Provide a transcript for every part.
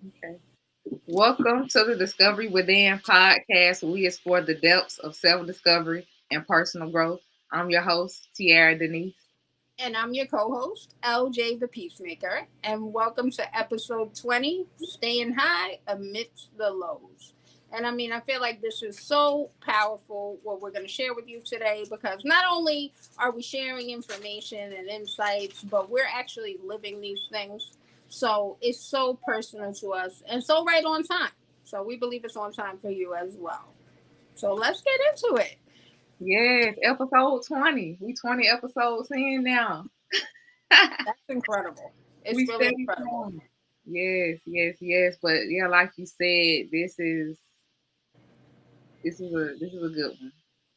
Okay. Welcome to the Discovery Within podcast, where we explore the depths of self discovery and personal growth. I'm your host, Tiarra Denise. And I'm your co host, LJ the PeaceMaker. And welcome to episode 20, Staying High Amidst the Lows. And I feel like this is so powerful what we're going to share with you today because not only are we sharing information and insights, but we're actually living these things. So it's so personal to us and so right on time. So we believe it's on time for you as well. So let's get into it. Yes, episode 20. We 20 episodes in now. That's incredible. It's We really steady incredible. going. Yes, yes, yes. But yeah, like you said, this is a good one.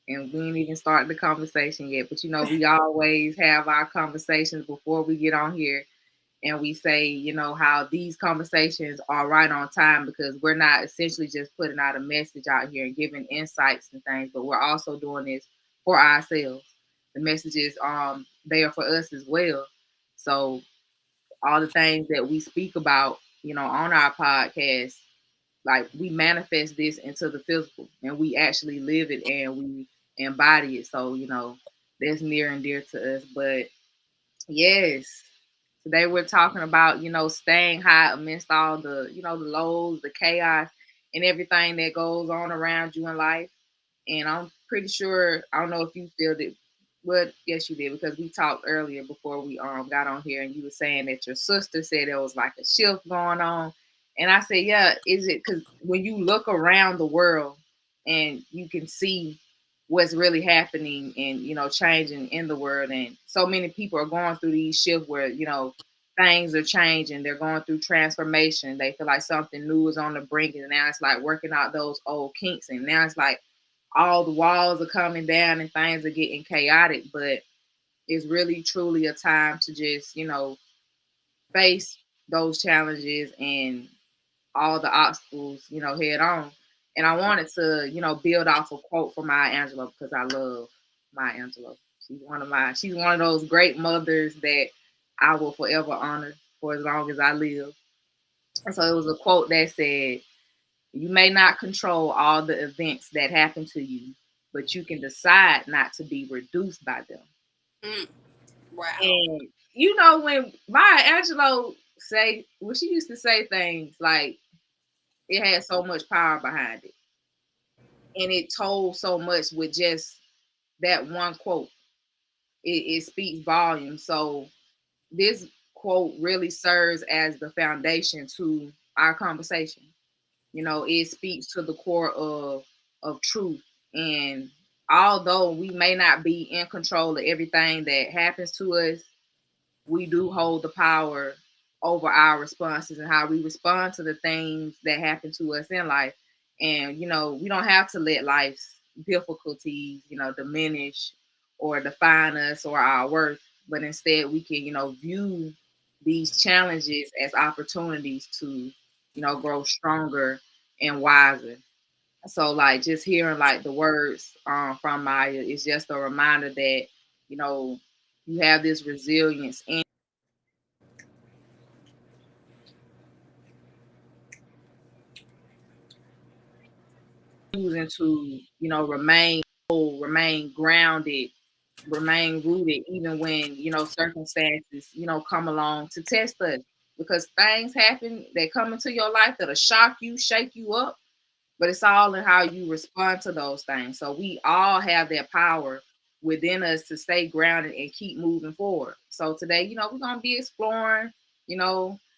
And we ain't even started the conversation yet. But we always have our conversations before we get on here, and we say, how these conversations are right on time because we're not essentially just putting out a message out here and giving insights and things, but we're also doing this for ourselves. The messages they are for us as well. So all the things that we speak about, on our podcast, like we manifest this into the physical and we actually live it and we embody it. So, that's near and dear to us. But yes, today we're talking about, staying high amidst all the, the lows, the chaos, and everything that goes on around you in life. And I'm pretty sure, I don't know if you feel it, but yes, you did because we talked earlier before we got on here, and you were saying that your sister said there was like a shift going on, and I said, yeah, is it because when you look around the world and you can see what's really happening and changing in the world, and so many people are going through these shifts where things are changing, they're going through transformation, they feel like something new is on the brink, and now it's like working out those old kinks, and now it's like all the walls are coming down and things are getting chaotic, but it's really truly a time to just, face those challenges and all the obstacles, head on. And I wanted to, build off a quote from Maya Angelou because I love Maya Angelou. She's one of those great mothers that I will forever honor for as long as I live. And so it was a quote that said, you may not control all the events that happen to you, but you can decide not to be reduced by them. Mm, wow. And when Maya Angelou when she used to say things like it had so much power behind it, and it told so much with just that one quote. It speaks volumes. So this quote really serves as the foundation to our conversation. It speaks to the core of truth. And although we may not be in control of everything that happens to us, we do hold the power over our responses and how we respond to the things that happen to us in life. And we don't have to let life's difficulties, diminish or define us or our worth, but instead we can, view these challenges as opportunities to, grow stronger and wiser. So like just hearing like the words from Maya is just a reminder that, you know, you have this resilience and choosing to, remain whole, remain grounded, remain rooted, even when, circumstances, come along to test us. Because things happen that come into your life that'll shock you, shake you up, but it's all in how you respond to those things. So we all have that power within us to stay grounded and keep moving forward. So today, we're gonna be exploring,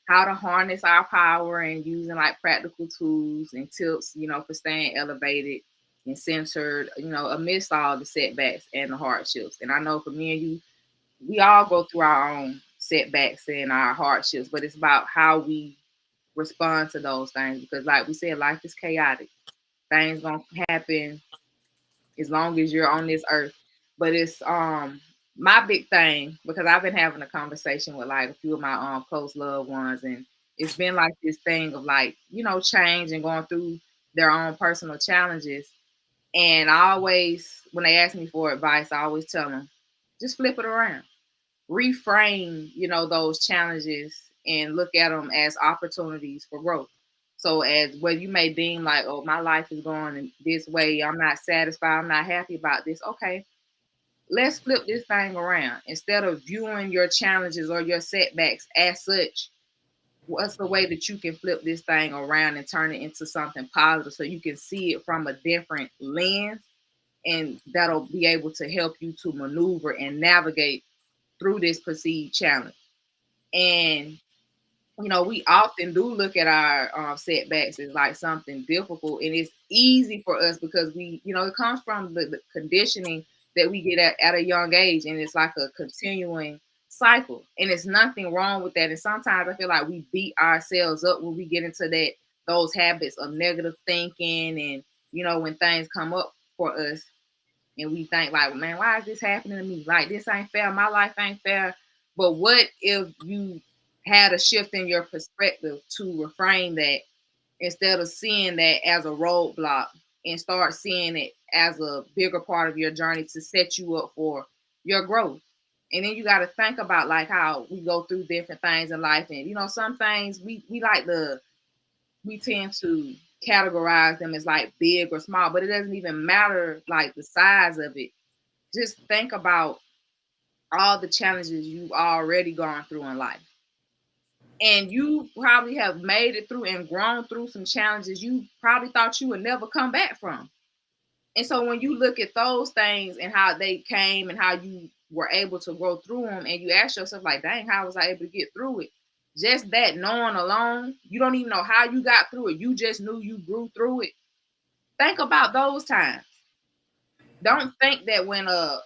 how to harness our power and using like practical tools and tips, for staying elevated and centered, amidst all the setbacks and the hardships. And I know for me and you, we all go through our own setbacks and our hardships, but it's about how we respond to those things because like we said, life is chaotic. Things gonna happen as long as you're on this earth. But it's my big thing because I've been having a conversation with like a few of my close loved ones, and it's been like this thing of like, change and going through their own personal challenges. And I always, when they ask me for advice, I always tell them, just flip it around, reframe, those challenges and look at them as opportunities for growth. So as what you may deem like, oh, my life is going in this way, I'm not satisfied, I'm not happy about this. Okay, let's flip this thing around. Instead of viewing your challenges or your setbacks as such, what's the way that you can flip this thing around and turn it into something positive so you can see it from a different lens, and that'll be able to help you to maneuver and navigate through this perceived challenge. And we often do look at our setbacks as like something difficult, and it's easy for us because it comes from the conditioning that we get at a young age, and it's like a continuing cycle, and it's nothing wrong with that. And sometimes I feel like we beat ourselves up when we get into those habits of negative thinking, and when things come up for us, and we think like, man, why is this happening to me? Like, this ain't fair. My life ain't fair. But what if you had a shift in your perspective to reframe that, instead of seeing that as a roadblock, and start seeing it as a bigger part of your journey to set you up for your growth? And then you got to think about like how we go through different things in life, and some things we tend to categorize them as like big or small, but it doesn't even matter like the size of it. Just think about all the challenges you've already gone through in life. And you probably have made it through and grown through some challenges you probably thought you would never come back from. And so when you look at those things and how they came and how you were able to grow through them, and you ask yourself, like, dang, how was I able to get through it? Just that knowing alone, you don't even know how you got through it. You just knew you grew through it. Think about those times. Don't think that when a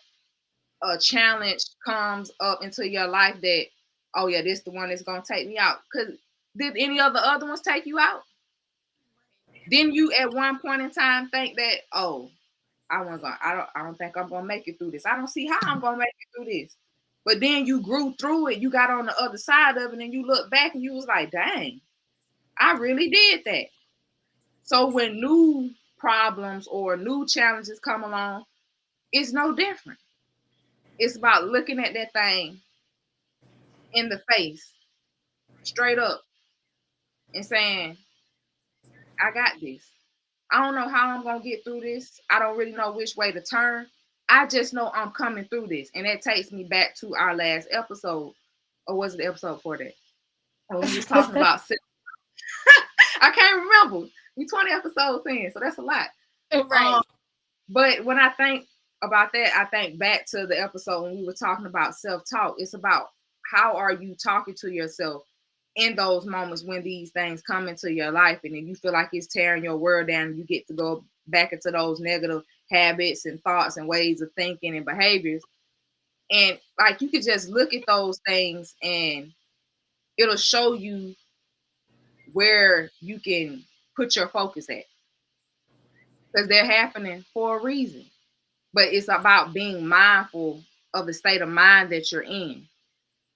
challenge comes up into your life that, oh yeah, this the one that's gonna take me out. Because did any of the other ones take you out? Didn't you at one point in time think that, oh, I don't think I'm gonna make it through this. I don't see how I'm gonna make it through this. But then you grew through it, you got on the other side of it, and you look back and you was like, dang, I really did that. So when new problems or new challenges come along, it's no different. It's about looking at that thing in the face, straight up, and saying, I got this. I don't know how I'm going to get through this. I don't really know which way to turn. I just know I'm coming through this. And that takes me back to our last episode. Or was it the episode for that? When we was talking about I can't remember. We 20 episodes in, so that's a lot. Right. But when I think about that, I think back to the episode when we were talking about self-talk. It's about how are you talking to yourself in those moments when these things come into your life, and then you feel like it's tearing your world down, and you get to go back into those negative habits and thoughts and ways of thinking and behaviors. And like, you could just look at those things and it'll show you where you can put your focus at, because they're happening for a reason. But it's about being mindful of the state of mind that you're in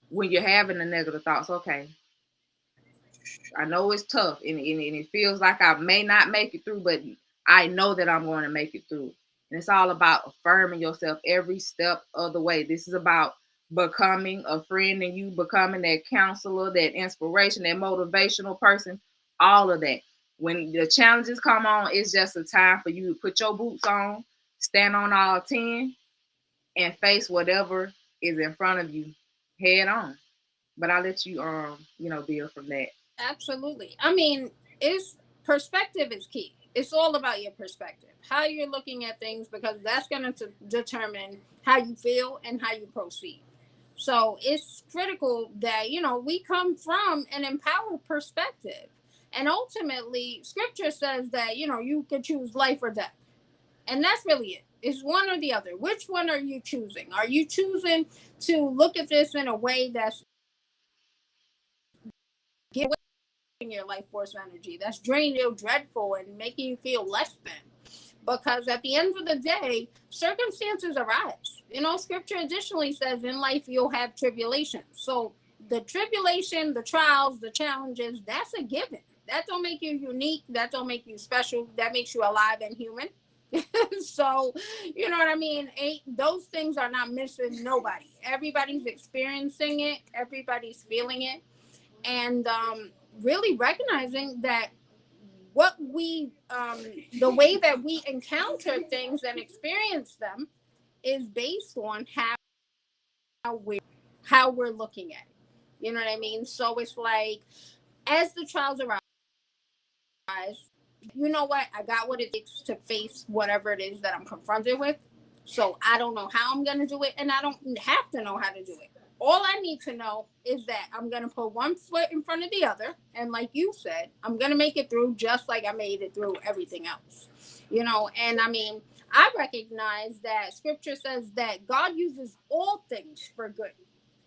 when you're having the negative thoughts. Okay, I know it's tough, and it feels like I may not make it through, but I know that I'm going to make it through. And it's all about affirming yourself every step of the way. This is about becoming a friend, and you becoming that counselor, that inspiration, that motivational person, all of that. When the challenges come on, it's just a time for you to put your boots on, stand on all 10, and face whatever is in front of you head on. But I'll let you build from that. Absolutely. I mean, it's perspective is key. It's all about your perspective, how you're looking at things, because that's going to determine how you feel and how you proceed. So it's critical that, we come from an empowered perspective. And ultimately, scripture says that, you could choose life or death. And that's really it. It's one or the other. Which one are you choosing? Are you choosing to look at this in a way that's your life force energy, that's draining you, dreadful, and making you feel less than? Because at the end of the day, circumstances arise. Scripture additionally says in life you'll have tribulations. So the tribulation, the trials, the challenges, that's a given. That don't make you unique. That don't make you special. That makes you alive and human. So, you know what I mean? Those things are not missing nobody. Everybody's experiencing it. Everybody's feeling it. And really recognizing that what we the way that we encounter things and experience them is based on how we're looking at it. You know what I mean? So it's like, as the trials arise, you know what? I got what it takes to face whatever it is that I'm confronted with. So I don't know how I'm going to do it, and I don't have to know how to do it. All I need to know is that I'm going to put one foot in front of the other. And like you said, I'm going to make it through just like I made it through everything else. You know, and I mean, I recognize that scripture says that God uses all things for good.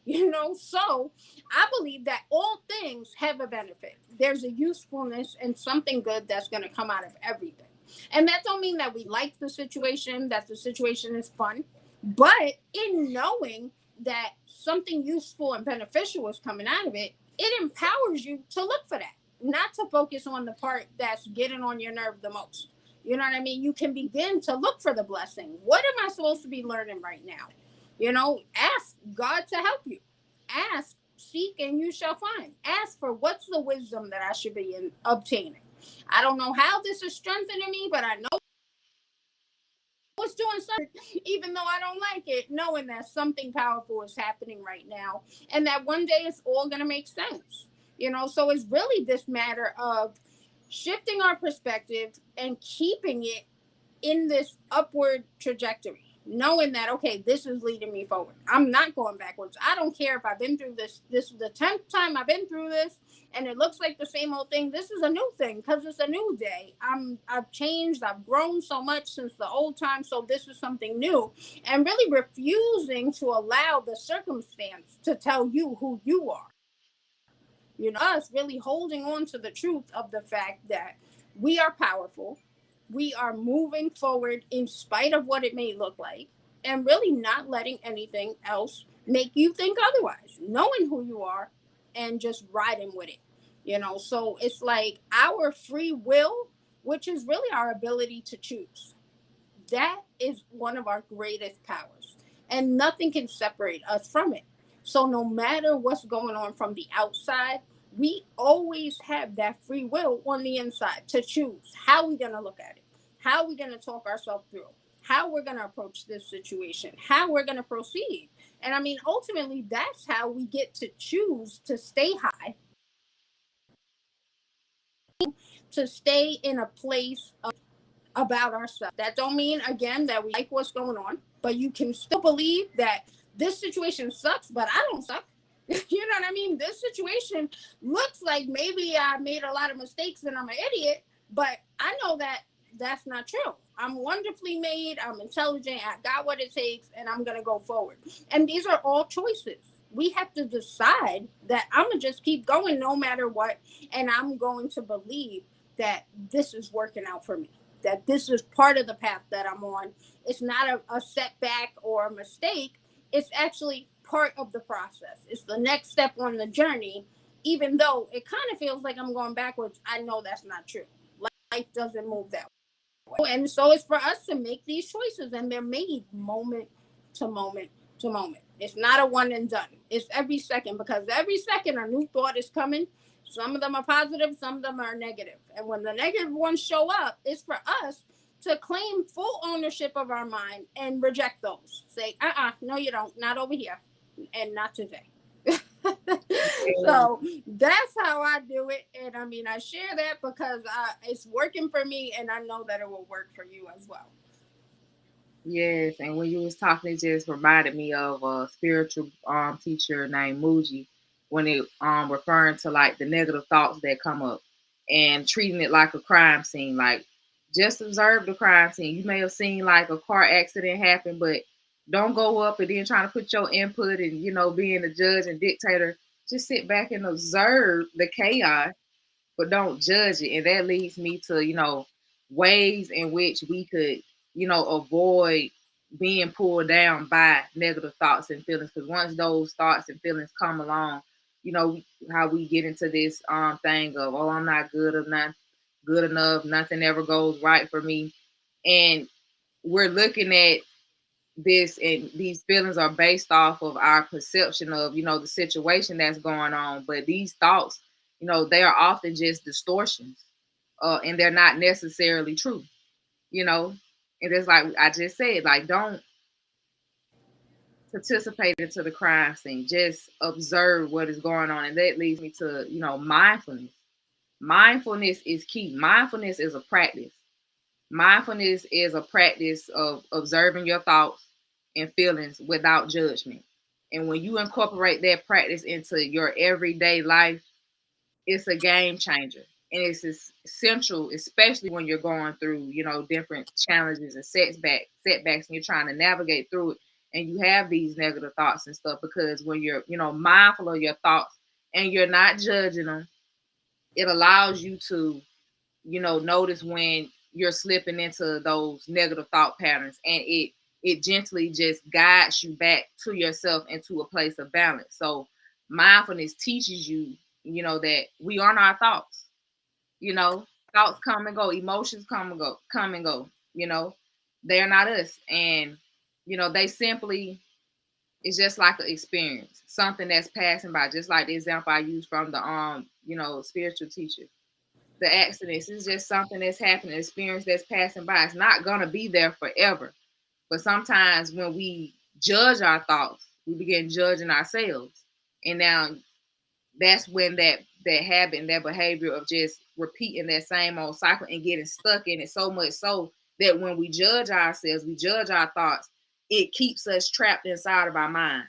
You know, so I believe that all things have a benefit. There's a usefulness and something good that's going to come out of everything. And that don't mean that we like the situation, that the situation is fun, but in knowing that something useful and beneficial is coming out of it, it empowers you to look for that, not to focus on the part that's getting on your nerve the most. You know what I mean? You can begin to look for the blessing. What am I supposed to be learning right now? You know, ask God to help you. Ask, seek, and you shall find. Ask for what's the wisdom that I should be obtaining. I don't know how this is strengthening me, but I know it's doing something, even though I don't like it, knowing that something powerful is happening right now, and that one day it's all going to make sense. You know, so it's really this matter of shifting our perspective and keeping it in this upward trajectory, knowing that, okay, this is leading me forward. I'm not going backwards. I don't care if I've been through this. This is the 10th time I've been through this, and it looks like the same old thing. This is a new thing because it's a new day. I've changed. I've grown so much since the old time. So this is something new, and really refusing to allow the circumstance to tell you who you are. You know, us really holding on to the truth of the fact that we are powerful. We are moving forward in spite of what it may look like, and really not letting anything else make you think otherwise, knowing who you are and just riding with it. You know, so it's like our free will, which is really our ability to choose. That is one of our greatest powers, and nothing can separate us from it. So, no matter what's going on from the outside, we always have that free will on the inside to choose how we're going to look at it, how we're going to talk ourselves through, how we're going to approach this situation, how we're going to proceed. And I mean, ultimately, that's how we get to choose to stay high, to stay in a place about ourselves. That don't mean, again, that we like what's going on, but you can still believe that this situation sucks, but I don't suck. You know what I mean? This situation looks like maybe I made a lot of mistakes and I'm an idiot, but I know that that's not true. I'm wonderfully made, I'm intelligent, I got what it takes, and I'm going to go forward. And these are all choices. We have to decide that I'm going to just keep going no matter what, and I'm going to believe that this is working out for me, that this is part of the path that I'm on. It's not a setback or a mistake. It's actually part of the process. It's the next step on the journey. Even though it kind of feels like I'm going backwards, I know that's not true. Life doesn't move that way. And so it's for us to make these choices, and they're made moment to moment to moment. It's not a one and done. It's every second, because every second a new thought is coming. Some of them are positive, some of them are negative. And when the negative ones show up, it's for us to claim full ownership of our mind and reject those. Say, no, you don't. Not over here. And not today. So that's how I do it. And I mean, I share that because it's working for me, and I know that it will work for you as well. Yes, and when you was talking, it just reminded me of a spiritual teacher named Muji, when it referring to like the negative thoughts that come up and treating it like a crime scene. Like, just observe the crime scene. You may have seen like a car accident happen, but don't go up and then trying to put your input and being a judge and dictator. Just sit back and observe the chaos, but don't judge it. And that leads me to, ways in which we could, avoid being pulled down by negative thoughts and feelings. Because once those thoughts and feelings come along, how we get into this thing of, oh, I'm not good enough, nothing ever goes right for me. And we're looking at this, and these feelings are based off of our perception of the situation that's going on. But these thoughts, they are often just distortions and they're not necessarily true, you know. And it's like I just said, like, don't participate into the crime scene. Just observe what is going on, and that leads me to, mindfulness. Mindfulness is key. Mindfulness is a practice. Mindfulness is a practice of observing your thoughts and feelings without judgment. And when you incorporate that practice into your everyday life, it's a game changer. And it's essential, especially when you're going through, different challenges and setbacks, and you're trying to navigate through it. And you have these negative thoughts and stuff, because when you're, mindful of your thoughts and you're not judging them, it allows you to, notice when you're slipping into those negative thought patterns, and it gently just guides you back to yourself into a place of balance. So mindfulness teaches you, that we aren't our thoughts. You know, thoughts come and go, emotions come and go. They're not us, and they simply, it's just like an experience, something that's passing by. Just like the example I used from the spiritual teacher. The accidents is just something that's happening, experience that's passing by. It's not gonna be there forever. But sometimes when we judge our thoughts, we begin judging ourselves. And now that's when that habit and that behavior of just repeating that same old cycle and getting stuck in it, so much so that when we judge ourselves, we judge our thoughts, it keeps us trapped inside of our minds.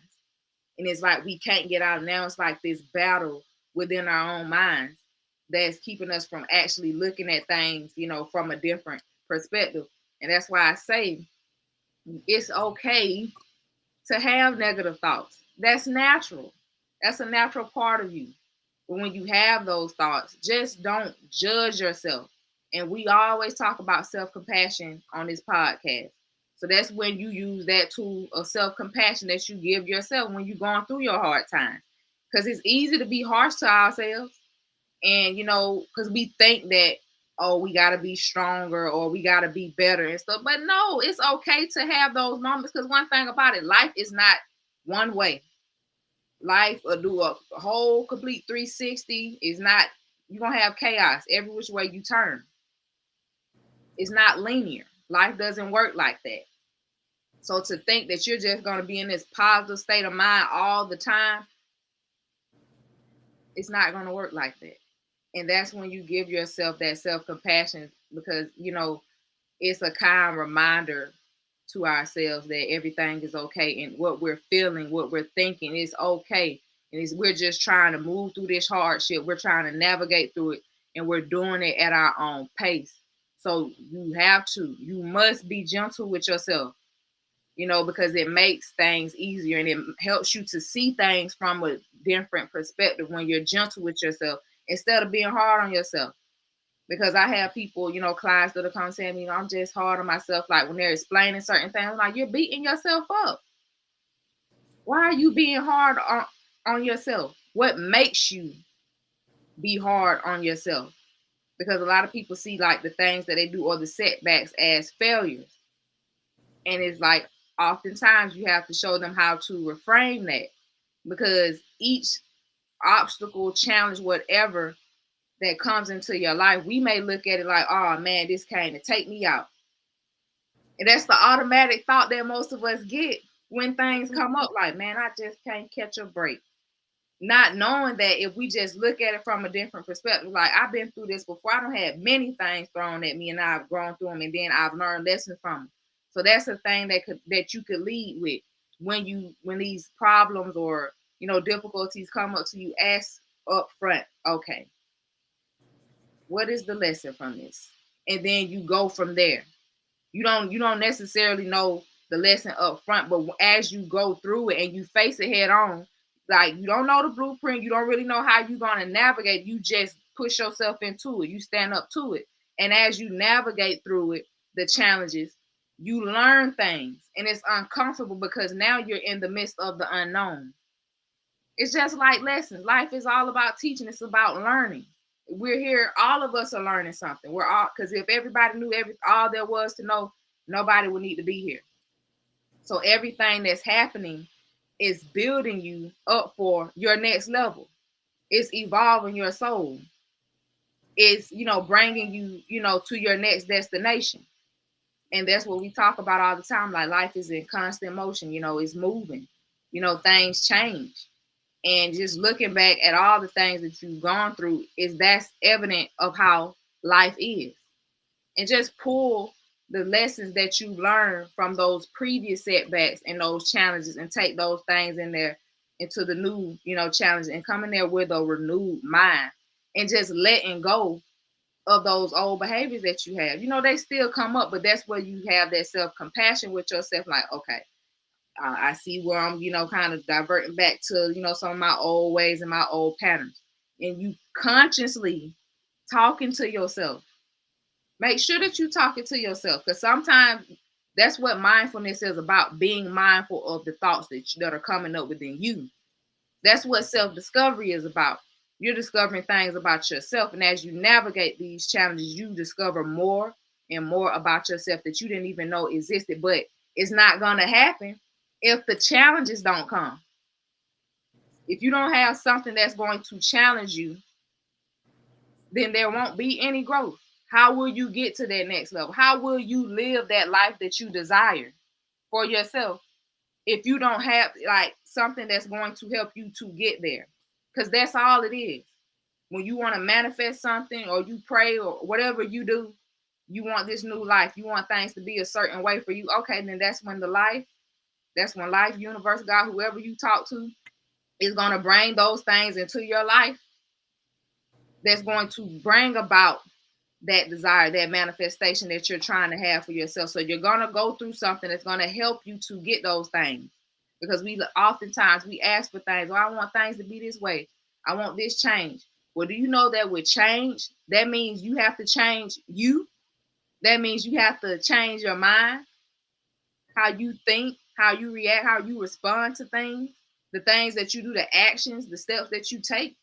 And it's like we can't get out. Now it's like this battle within our own minds that's keeping us from actually looking at things, from a different perspective. And that's why I say it's okay to have negative thoughts. That's natural. That's a natural part of you. But when you have those thoughts, just don't judge yourself. And we always talk about self-compassion on this podcast. So that's when you use that tool of self-compassion that you give yourself when you're going through your hard times. Because it's easy to be harsh to ourselves. And, because we think that, oh, we got to be stronger or we got to be better and stuff. But no, it's okay to have those moments, because one thing about it, life is not one way. Life will do a whole complete 360. Is not, you're going to have chaos every which way you turn. It's not linear. Life doesn't work like that. So to think that you're just going to be in this positive state of mind all the time, it's not going to work like that. And that's when you give yourself that self-compassion, because, it's a kind reminder to ourselves that everything is okay, and what we're feeling, what we're thinking is okay. And we're just trying to move through this hardship. We're trying to navigate through it, and we're doing it at our own pace. So you must be gentle with yourself, because it makes things easier, and it helps you to see things from a different perspective when you're gentle with yourself instead of being hard on yourself. Because I have people, clients that are come saying, I'm just hard on myself. Like when they're explaining certain things, I'm like, you're beating yourself up. Why are you being hard on yourself? What makes you be hard on yourself? Because a lot of people see like the things that they do or the setbacks as failures. And it's like, oftentimes you have to show them how to reframe that, because each obstacle, challenge, whatever that comes into your life, we may look at it like, oh man, this came to take me out. And that's the automatic thought that most of us get when things come up, like, man, I just can't catch a break. Not knowing that if we just look at it from a different perspective, like, I've been through this before. I don't have many things thrown at me, and I've grown through them, and then I've learned lessons from them. So that's a thing that you could lead with when these problems or difficulties come up to you. Ask up front, okay, what is the lesson from this? And then you go from there. You don't necessarily know the lesson up front, but as you go through it and you face it head on, like, you don't know the blueprint, you don't really know how you're going to navigate. You just push yourself into it. You stand up to it. And as you navigate through it, the challenges, you learn things, and it's uncomfortable because now you're in the midst of the unknown. It's just like lessons. Life is all about teaching. It's about learning. We're here. All of us are learning something. We're all, because if everybody knew all there was to know, nobody would need to be here. So everything that's happening is building you up for your next level. It's evolving your soul. is, bringing you, to your next destination. And that's what we talk about all the time. Like life is in constant motion, it's moving, things change. And just looking back at all the things that you've gone through that's evident of how life is. And just pull the lessons that you learned from those previous setbacks and those challenges and take those things in there into the new, challenge and come in there with a renewed mind and just letting go of those old behaviors that you have. They still come up, but that's where you have that self-compassion with yourself. Like, okay, I see where I'm, kind of diverting back to, some of my old ways and my old patterns. And you consciously talking to yourself. Make sure that you talking to yourself, because sometimes that's what mindfulness is about, being mindful of the thoughts that are coming up within you. That's what self-discovery is about. You're discovering things about yourself. And as you navigate these challenges, you discover more and more about yourself that you didn't even know existed. But it's not going to happen if the challenges don't come. If you don't have something that's going to challenge you, then there won't be any growth. How will you get to that next level? How will you live that life that you desire for yourself if you don't have like something that's going to help you to get there? Because that's all it is. When you want to manifest something or you pray or whatever you do, you want this new life. You want things to be a certain way for you. Okay, then that's when life, universe, God, whoever you talk to, is going to bring those things into your life that's going to bring about that desire, that manifestation that you're trying to have for yourself. So you're going to go through something that's going to help you to get those things. Because oftentimes we ask for things. Oh, I want things to be this way. I want this change. Well, do you know that with change, that means you have to change you? That means you have to change your mind, how you think, how you react, how you respond to things, the things that you do, the actions, the steps that you take.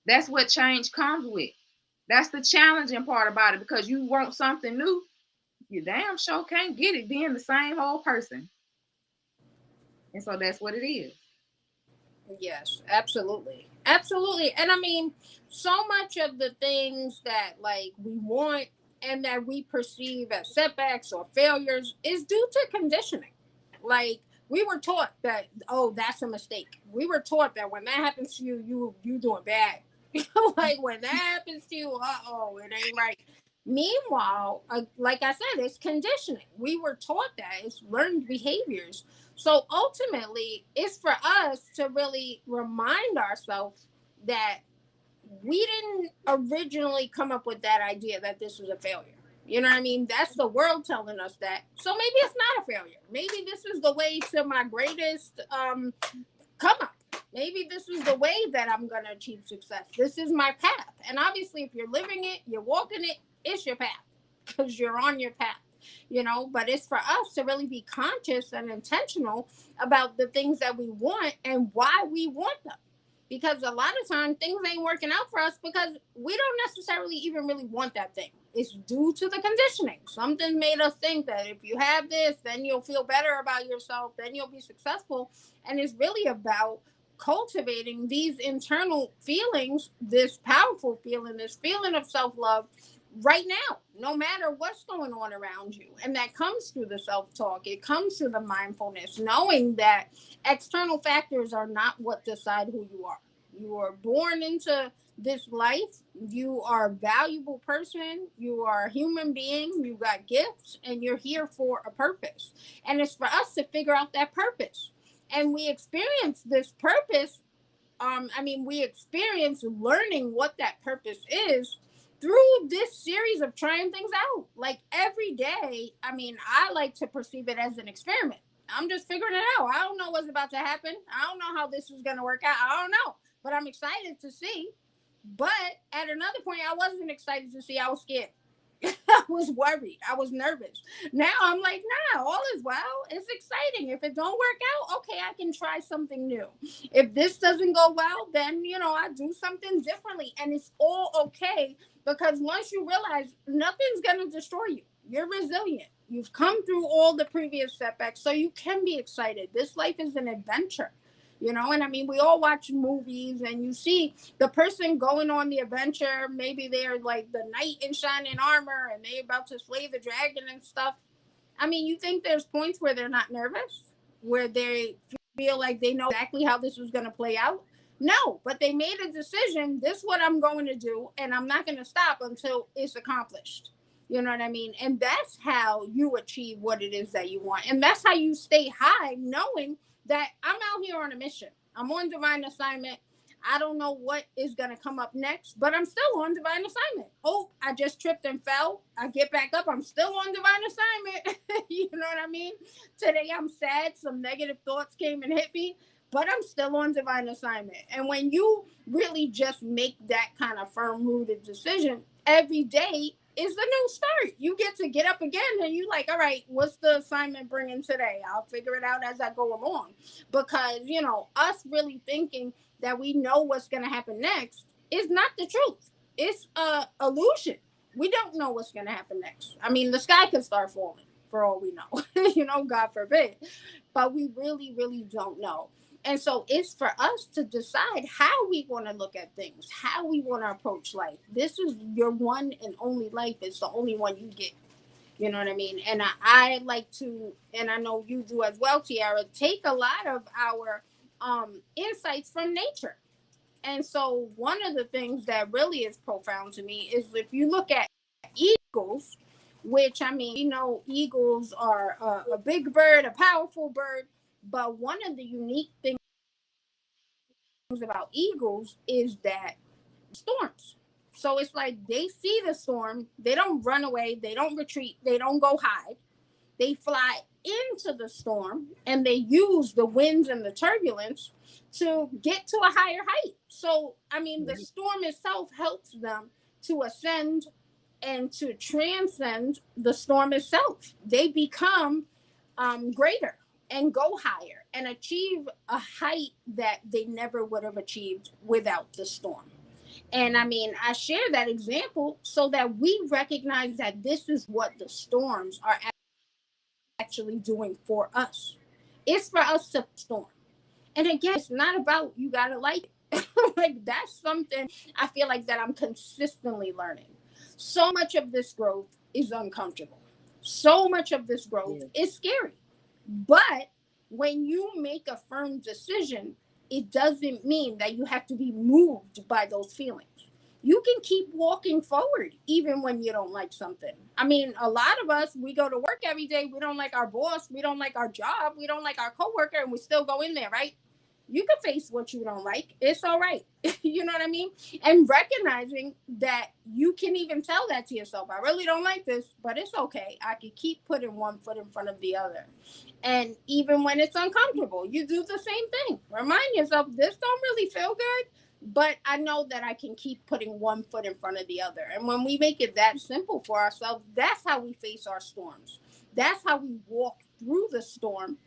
That's what change comes with. That's the challenging part about it, because you want something new. You damn sure can't get it being the same old person. And so that's what it is. Yes, absolutely. Absolutely. And I mean, so much of the things that like we want and that we perceive as setbacks or failures is due to conditioning. Like we were taught that, oh, that's a mistake. We were taught that when that happens to you, you doing bad. Like when that happens to you, uh-oh, it ain't right. Meanwhile, like I said, it's conditioning. We were taught that. It's learned behaviors. So ultimately, it's for us to really remind ourselves that we didn't originally come up with that idea that this was a failure. You know what I mean? That's the world telling us that. So maybe it's not a failure. Maybe this is the way to my greatest come up. Maybe this is the way that I'm going to achieve success. This is my path. And obviously, if you're living it, you're walking it, it's your path because you're on your path, but it's for us to really be conscious and intentional about the things that we want and why we want them. Because a lot of times things ain't working out for us because we don't necessarily even really want that thing. It's due to the conditioning. Something made us think that if you have this, then you'll feel better about yourself, then you'll be successful. And it's really about cultivating these internal feelings, this powerful feeling, this feeling of self-love right now, no matter what's going on around you. And that comes through the self-talk. It comes through the mindfulness, knowing that external factors are not what decide who you are. You are born into this life. You are a valuable person. You are a human being. You got gifts and you're here for a purpose. And it's for us to figure out that purpose. And we experience this purpose. We experience learning what that purpose is through this series of trying things out. Like every day, I like to perceive it as an experiment. I'm just figuring it out. I don't know what's about to happen. I don't know how this is going to work out. I don't know. But I'm excited to see. But at another point, I wasn't excited to see. I was scared. I was worried. I was nervous. Now I'm like, nah, all is well. It's exciting. If it don't work out, okay, I can try something new. If this doesn't go well, then, I do something differently. And it's all okay because once you realize nothing's going to destroy you, you're resilient. You've come through all the previous setbacks, so you can be excited. This life is an adventure. you know. And I mean, we all watch movies and you see the person going on the adventure. Maybe they're like the knight in shining armor and they're about to slay the dragon and stuff. I mean, you think there's points where they're not nervous, where they feel like they know exactly how this was going to play out? No, but they made a decision. This is what I'm going to do, and I'm not going to stop until it's accomplished. You know what I mean? And that's how you achieve what it is that you want. And that's how you stay high, knowing that I'm out here on a mission. I'm on divine assignment. I don't know what is going to come up next, but I'm still on divine assignment. Oh, I just tripped and fell. I get back up. I'm still on divine assignment. You know what I mean? Today I'm sad. Some negative thoughts came and hit me, but I'm still on divine assignment. And when you really just make that kind of firm rooted decision, every day is the new start. You get to get up again and you like, all right, what's the assignment bringing today? I'll figure it out as I go along. Because, you know, us really thinking that we know what's going to happen next is not the truth. It's a illusion. We don't know what's going to happen next. I mean, the sky could start falling for all we know, you know, God forbid. But we really, really don't know. And so it's for us to decide how we want to look at things, how we want to approach life. This is your one and only life. It's the only one you get. You know what I mean? And I like to, and I know you do as well, Tiarra, take a lot of our insights from nature. And so one of the things that really is profound to me is if you look at eagles, which I mean, we know eagles are a big bird, a powerful bird, but one of the unique things about eagles is that storms. So it's like they see the storm, they don't run away, they don't retreat, they don't go hide. They fly into the storm and they use the winds and the turbulence to get to a higher height. So, I mean, the storm itself helps them to ascend and to transcend the storm itself. They become greater and go higher and achieve a height that they never would have achieved without the storm. And I mean, I share that example so that we recognize that this is what the storms are actually doing for us. It's for us to storm. And again, it's not about you gotta like it. Like that's something I feel like that I'm consistently learning. So much of this growth is uncomfortable. So much of this growth is scary. But when you make a firm decision, it doesn't mean that you have to be moved by those feelings. You can keep walking forward even when you don't like something. I mean, a lot of us, we go to work every day. We don't like our boss. We don't like our job. We don't like our coworker, and we still go in there, right? You can face what you don't like. It's all right. You know what I mean? And recognizing that you can even tell that to yourself. I really don't like this, but it's okay. I can keep putting one foot in front of the other. And even when it's uncomfortable, you do the same thing. Remind yourself, this don't really feel good, but I know that I can keep putting one foot in front of the other. And when we make it that simple for ourselves, that's how we face our storms. That's how we walk through the storm,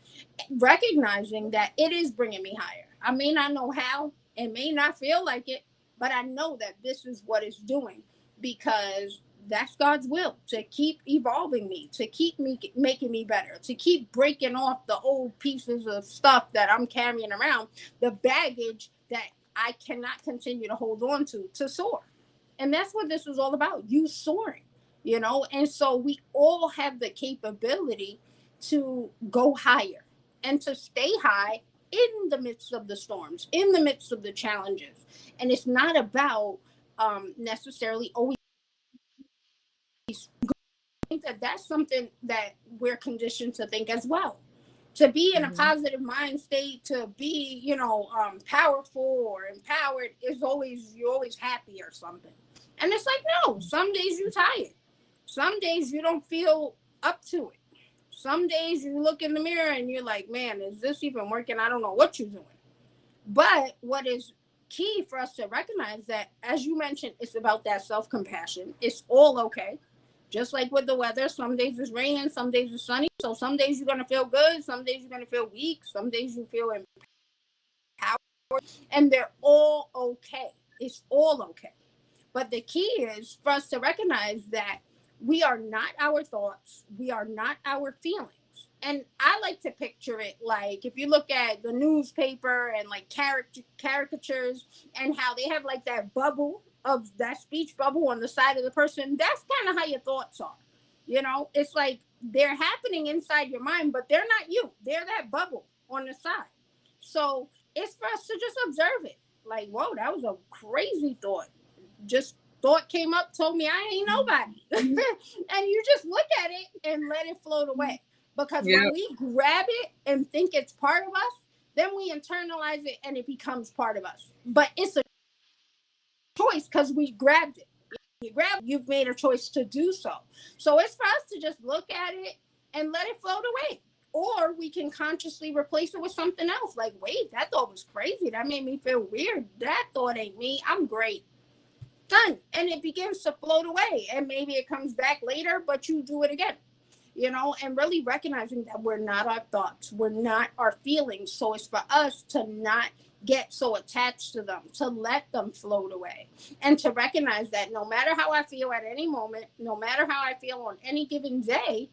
recognizing that it is bringing me higher. I may not know how, it may not feel like it, but I know that this is what it's doing because that's God's will to keep evolving me, to keep me making me better, to keep breaking off the old pieces of stuff that I'm carrying around, the baggage that I cannot continue to hold on to soar. And that's what this is all about, you soaring, you know? And so we all have the capability to go higher and to stay high in the midst of the storms, in the midst of the challenges. And it's not about necessarily always. I think that that's something that we're conditioned to think as well. To be in a positive mind state, to be, you know, powerful or empowered is always, you're always happy or something. And it's like, no, some days you're tired. Some days you don't feel up to it. Some days you look in the mirror and you're like, man, is this even working? I don't know what you're doing. But what is key for us to recognize that, as you mentioned, it's about that self-compassion. It's all okay. Just like with the weather, some days it's raining, some days it's sunny. So some days you're going to feel good, some days you're going to feel weak, some days you feel empowered, and they're all okay. It's all okay. But the key is for us to recognize that we are not our thoughts, we are not our feelings. And I like to picture it like if you look at the newspaper and like caricatures and how they have like that bubble of that speech bubble on the side of the person, that's kind of how your thoughts are. You know, it's like they're happening inside your mind, but they're not you. They're that bubble on the side. So it's for us to just observe it. Like, whoa, that was a crazy thought. Just thought came up, told me I ain't nobody. And you just look at it and let it float away. Because Yeah. when we grab it and think it's part of us, then we internalize it and it becomes part of us. But it's a choice because we grabbed it. You grab it, you've made a choice to do so. So it's for us to just look at it and let it float away. Or we can consciously replace it with something else. Like, wait, that thought was crazy. That made me feel weird. That thought ain't me. I'm great. Done. And it begins to float away. And maybe it comes back later, but you do it again. You know, and really recognizing that we're not our thoughts, we're not our feelings. So it's for us to not get so attached to them, to let them float away, and to recognize that no matter how I feel at any moment, no matter how I feel on any given day,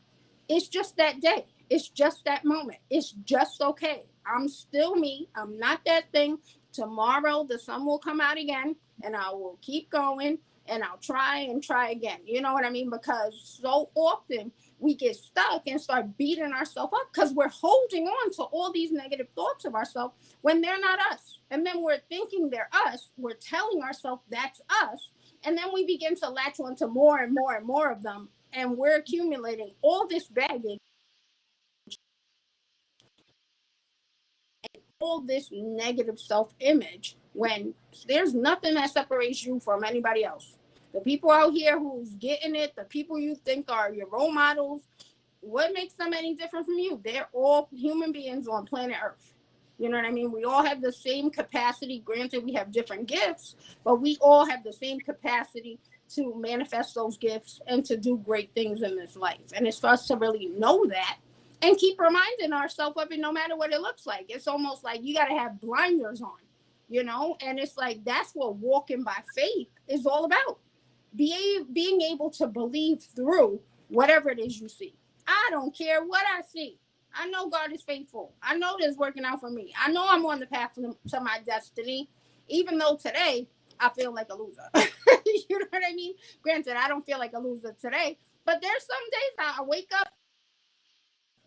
it's just that day. It's just that moment. It's just okay. I'm still me. I'm not that thing. Tomorrow the sun will come out again and I will keep going and I'll try and try again. You know what I mean? Because so often we get stuck and start beating ourselves up because we're holding on to all these negative thoughts of ourselves when they're not us. And then we're thinking they're us. We're telling ourselves that's us. And then we begin to latch on to more and more and more of them. And we're accumulating all this baggage, all this negative self-image when there's nothing that separates you from anybody else. The people out here who's getting it, the people you think are your role models, what makes them any different from you? They're all human beings on planet Earth. You know what I mean? We all have the same capacity. Granted, we have different gifts, but we all have the same capacity to manifest those gifts and to do great things in this life. And it's for us to really know that and keep reminding ourselves of it no matter what it looks like. It's almost like you got to have blinders on, you know? And it's like that's what walking by faith is all about. Being able to believe through whatever it is you see. I don't care what I see. I know God is faithful. I know this working out for me. I know I'm on the path to my destiny, even though today I feel like a loser. You know what I mean? Granted, I don't feel like a loser today, but there's some days I wake up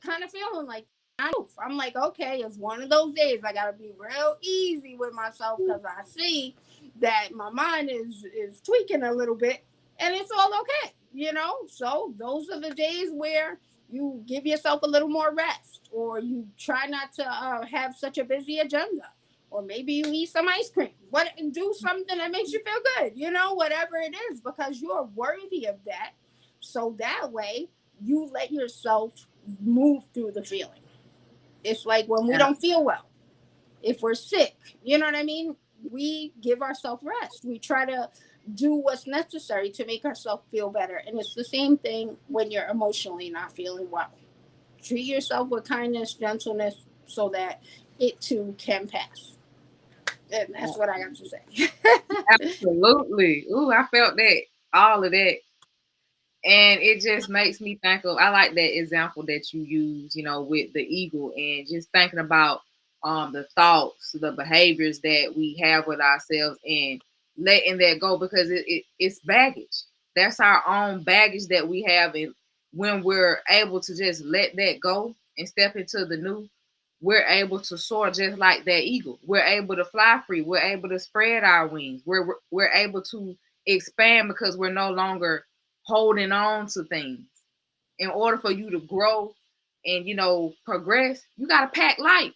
kind of feeling like I'm like, okay, it's one of those days. I gotta be real easy with myself because I see that my mind is tweaking a little bit, and it's all okay, you know. So those are the days where you give yourself a little more rest, or you try not to have such a busy agenda, or maybe you eat some ice cream. What do something that makes you feel good, you know, whatever it is, because you're worthy of that. So that way you let yourself move through the feeling. It's like when we don't feel well, if we're sick, you know what I mean? We give ourselves rest. We try to do what's necessary to make ourselves feel better. And it's the same thing when you're emotionally not feeling well. Treat yourself with kindness, gentleness, so that it too can pass. And that's what I got to say. Absolutely. Ooh, I felt that, all of that. And it just makes me think of, I like that example that you use, you know, with the eagle and just thinking about the thoughts, the behaviors that we have with ourselves and letting that go because it's baggage. That's our own baggage that we have. And when we're able to just let that go and step into the new, we're able to soar just like that eagle. We're able to fly free. We're able to spread our wings. We're able to expand because we're no longer holding on to things. In order for you to grow and progress, you got to pack light.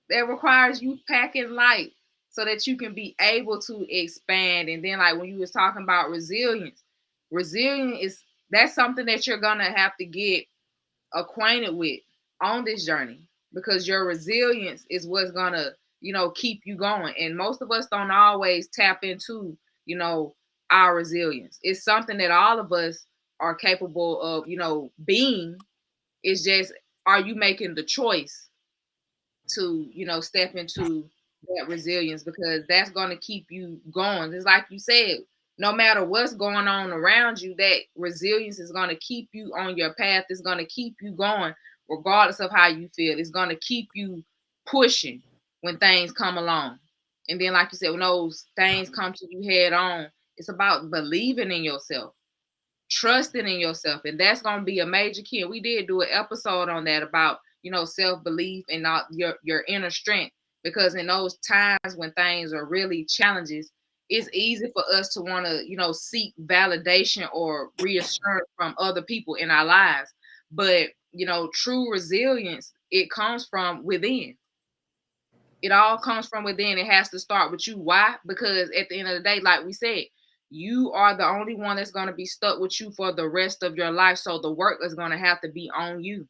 That requires you packing light so that you can be able to expand. And then, like when you was talking about resilience is that's something that you're gonna have to get acquainted with on this journey because your resilience is what's gonna keep you going. And most of us don't always tap into our resilience. It's something that all of us are capable of being. It's just, are you making the choice to step into that resilience, because that's going to keep you going. It's like you said, no matter what's going on around you, that resilience is going to keep you on your path. It's going to keep you going regardless of how you feel. It's going to keep you pushing when things come along. And then, like you said, when those things come to you head on, it's about believing in yourself, trusting in yourself, and that's going to be a major key. And we did do an episode on that about, self-belief and your inner strength, because in those times when things are really challenges, it's easy for us to want to, seek validation or reassurance from other people in our lives. But, true resilience, it comes from within. It all comes from within. It has to start with you. Why? Because at the end of the day, like we said, you are the only one that's going to be stuck with you for the rest of your life. So the work is going to have to be on you.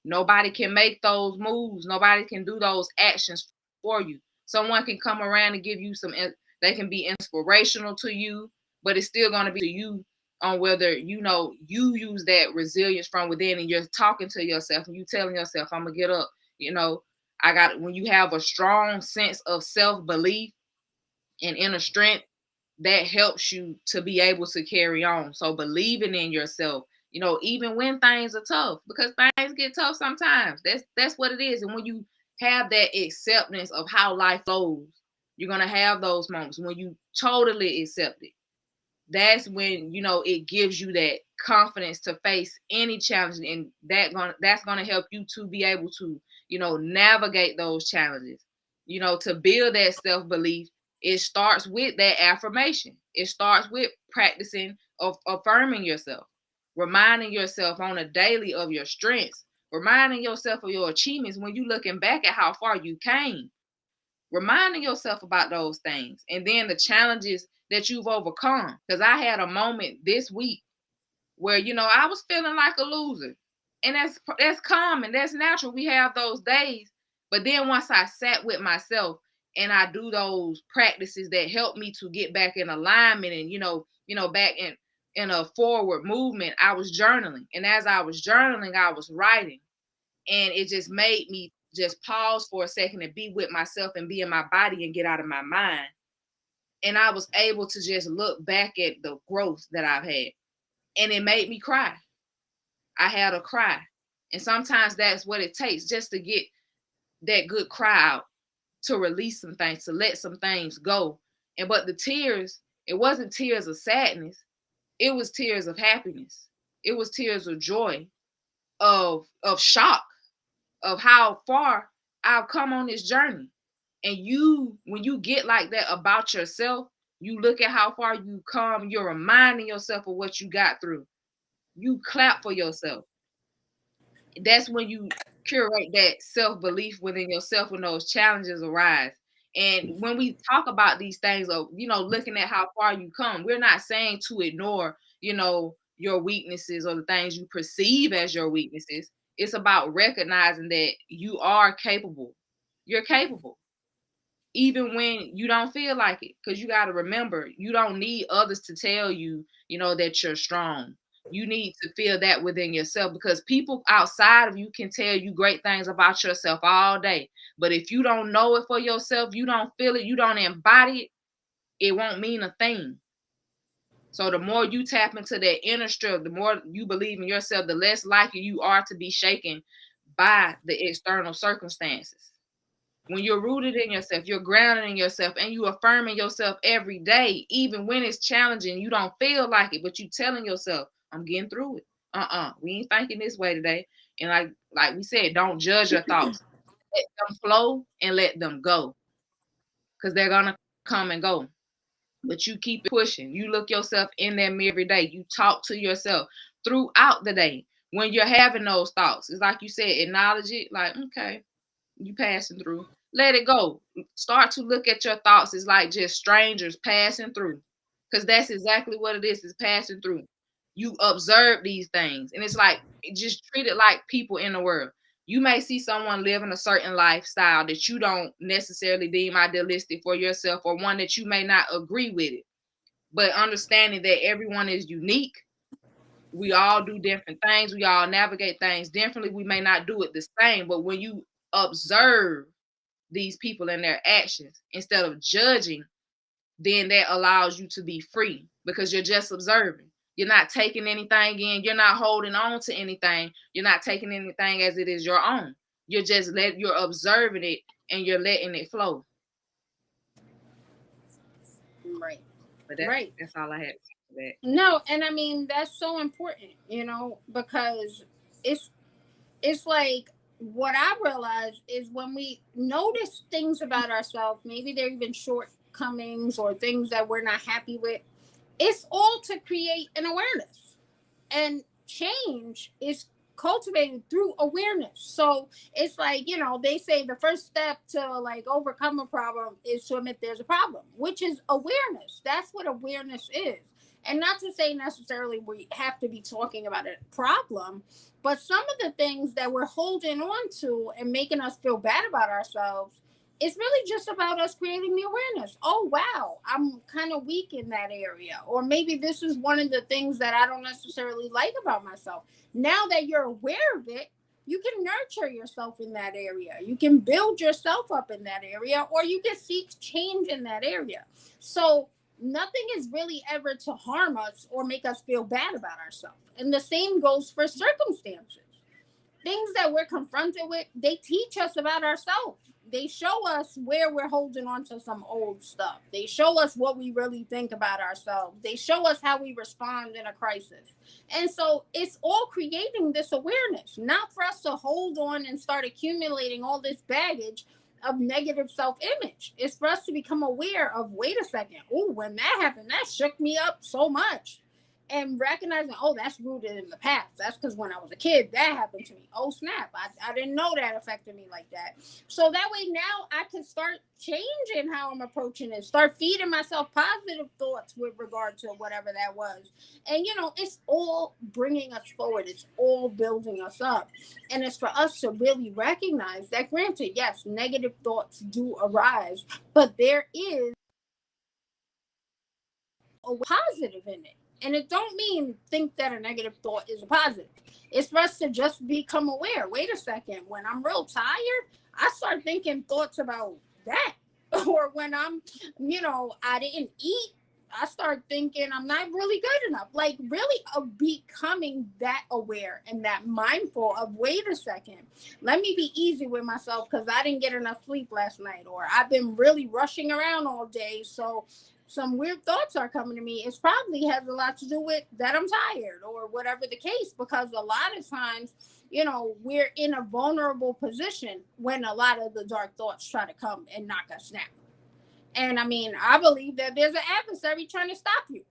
Nobody can make those moves. Nobody can do those actions for you. Someone can come around and give you they can be inspirational to you, but it's still going to be to you on whether, you use that resilience from within, and you're talking to yourself and you telling yourself, I'm going to get up. When you have a strong sense of self-belief and inner strength, that helps you to be able to carry on. So believing in yourself, even when things are tough, because things get tough sometimes. That's what it is. And when you have that acceptance of how life flows, you're going to have those moments when you totally accept it. That's when, it gives you that confidence to face any challenge, and that's going to help you to be able to, navigate those challenges. To build that self-belief, it starts with that affirmation. It starts with practicing of affirming yourself, reminding yourself on a daily of your strengths, reminding yourself of your achievements when you're looking back at how far you came, reminding yourself about those things, and then the challenges that you've overcome. Because I had a moment this week where, I was feeling like a loser. And that's common, that's natural. We have those days. But then once I sat with myself and I do those practices that help me to get back in alignment and, back in a forward movement, I was journaling. And as I was journaling, I was writing. And it just made me just pause for a second and be with myself and be in my body and get out of my mind. And I was able to just look back at the growth that I've had. And it made me cry. I had a cry. And sometimes that's what it takes, just to get that good cry out, to release some things, to let some things go. But the tears, it wasn't tears of sadness. It was tears of happiness. It was tears of joy, of shock, of how far I've come on this journey. And when you get like that about yourself, you look at how far you come, you're reminding yourself of what you got through. You clap for yourself. That's when you curate that self-belief within yourself when those challenges arise. And when we talk about these things of, looking at how far you come, we're not saying to ignore, your weaknesses or the things you perceive as your weaknesses. It's about recognizing that you are capable. You're capable, even when you don't feel like it. Because you got to remember, you don't need others to tell you, that you're strong. You need to feel that within yourself, because people outside of you can tell you great things about yourself all day. But if you don't know it for yourself, you don't feel it, you don't embody it, it won't mean a thing. So the more you tap into that inner strength, the more you believe in yourself, the less likely you are to be shaken by the external circumstances. When you're rooted in yourself, you're grounded in yourself, and you affirming yourself every day, even when it's challenging, you don't feel like it, but you telling yourself, I'm getting through it. We ain't thinking this way today. And like we said, don't judge your thoughts. Let them flow and let them go, because they're going to come and go. But you keep pushing. You look yourself in that mirror every day. You talk to yourself throughout the day. When you're having those thoughts, it's like you said, acknowledge it. Like, okay, you passing through. Let it go. Start to look at your thoughts as like just strangers passing through. Because that's exactly what it is passing through. You observe these things. And it's like, just treat it like people in the world. You may see someone living a certain lifestyle that you don't necessarily deem idealistic for yourself, or one that you may not agree with it. But understanding that everyone is unique, we all do different things. We all navigate things differently. We may not do it the same, but when you observe these people and their actions instead of judging, then that allows you to be free, because you're just observing. You're not taking anything in. You're not holding on to anything. You're not taking anything as it is your own. You're observing it and you're letting it flow. Right. But Right. that's all I had for that. No, and I mean that's so important, because it's it's like what I realize is when we notice things about ourselves, maybe they're even shortcomings or things that we're not happy with, it's all to create an awareness. And change is cultivated through awareness. So it's like, they say the first step to like overcome a problem is to admit there's a problem, which is awareness. That's what awareness is. And not to say necessarily we have to be talking about a problem, but some of the things that we're holding on to and making us feel bad about ourselves, it's really just about us creating the awareness. Oh, wow, I'm kind of weak in that area. Or maybe this is one of the things that I don't necessarily like about myself. Now that you're aware of it, you can nurture yourself in that area. You can build yourself up in that area, or you can seek change in that area. So nothing is really ever to harm us or make us feel bad about ourselves. And the same goes for circumstances. Things that we're confronted with, they teach us about ourselves. They show us where we're holding on to some old stuff. They show us what we really think about ourselves. They show us how we respond in a crisis. And so it's all creating this awareness, not for us to hold on and start accumulating all this baggage of negative self-image. It's for us to become aware of, wait a second, oh, when that happened, that shook me up so much. And recognizing, oh, that's rooted in the past. That's because when I was a kid, that happened to me. Oh, snap. I didn't know that affected me like that. So that way now I can start changing how I'm approaching it, start feeding myself positive thoughts with regard to whatever that was. And, it's all bringing us forward. It's all building us up. And it's for us to really recognize that, granted, yes, negative thoughts do arise, but there is a positive in it. And it don't mean think that a negative thought is a positive. It's for us to just become aware. Wait a second. When I'm real tired, I start thinking thoughts about that. Or when I didn't eat, I start thinking I'm not really good enough. Like really becoming that aware and that mindful of, wait a second, let me be easy with myself because I didn't get enough sleep last night, or I've been really rushing around all day. So some weird thoughts are coming to me. It probably has a lot to do with that I'm tired or whatever the case, because a lot of times, we're in a vulnerable position when a lot of the dark thoughts try to come and knock us down. And I mean, I believe that there's an adversary trying to stop you.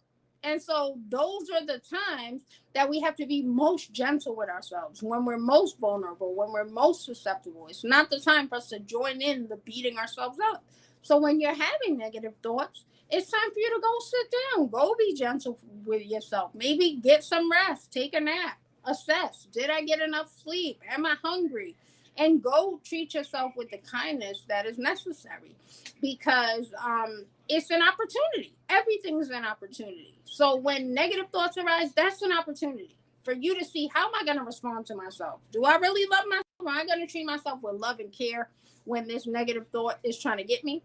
And so those are the times that we have to be most gentle with ourselves, when we're most vulnerable, when we're most susceptible. It's not the time for us to join in the beating ourselves up. So when you're having negative thoughts, it's time for you to go sit down, go be gentle with yourself. Maybe get some rest, take a nap, assess, did I get enough sleep? Am I hungry? And go treat yourself with the kindness that is necessary, because it's an opportunity. Everything's an opportunity. So when negative thoughts arise, that's an opportunity for you to see, how am I going to respond to myself? Do I really love myself? Am I going to treat myself with love and care when this negative thought is trying to get me?